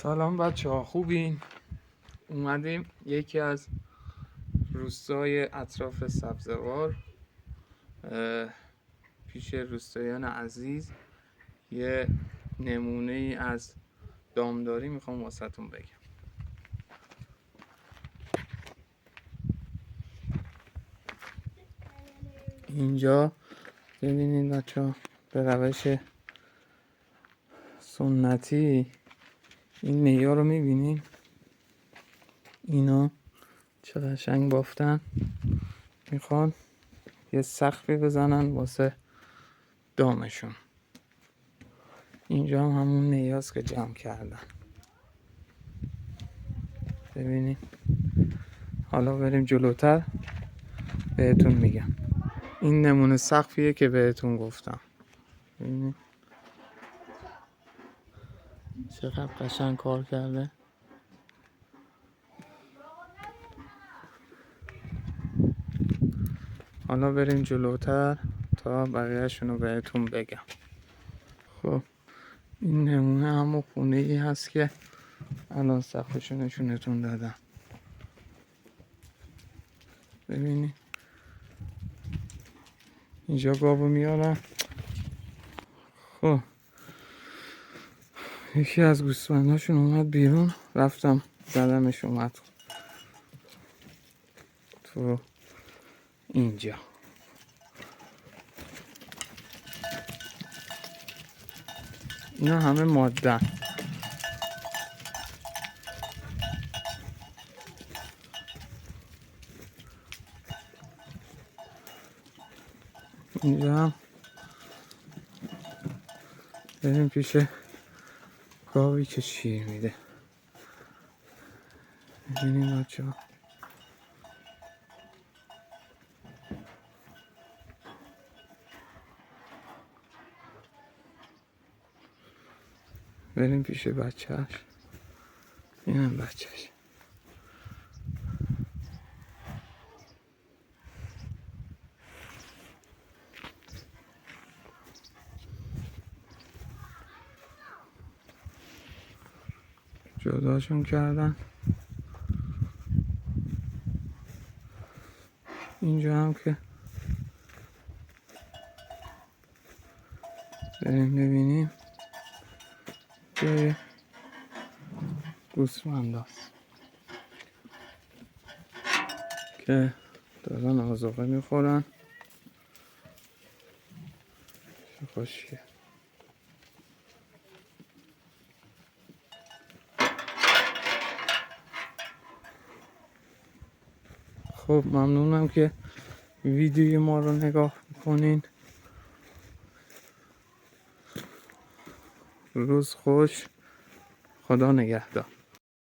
سلام بچه ها، خوبین؟ اومدیم یکی از روستای اطراف سبزوار پیش روستایان عزیز یه نمونه ای از دامداری میخوام واسهتون بگم. اینجا ببینید بچه ها، به روش سنتی این نیا رو میبینین، اینا چه قشنگ بافتن. میخوان یه سقفی بزنن واسه دامشون. اینجا هم همون نیاز که جمع کردن. ببینید، حالا بریم جلوتر بهتون میگم. این نمونه سقفیه که بهتون گفتم. ببینید چقدر قشنگ کار کرده. حالا بریم جلوتر تا بقیه‌شون رو بهتون بگم. خب این نمونه همون خونه ای هست که الان سقفشو نشونتون دادم. ببینید اینجا گاوو میارن. خب یکی از گوسفنداشون اومد بیرون، رفتم زدمش، اومد تو اینجا. اینا همه مادن. اینجا هم بریم پیش گاوی که شیر میده. ببینیم بچه ها. بریم پیش بچهش. اینم بچهش. جداشون کردن. اینجا هم که بریم ببینیم که گوسفند هست که دارن آذوقه میخورن. چه خوشیه. خب ممنونم که ویدیوی ما رو نگاه میکنین. روز خوش. خدا نگهدار.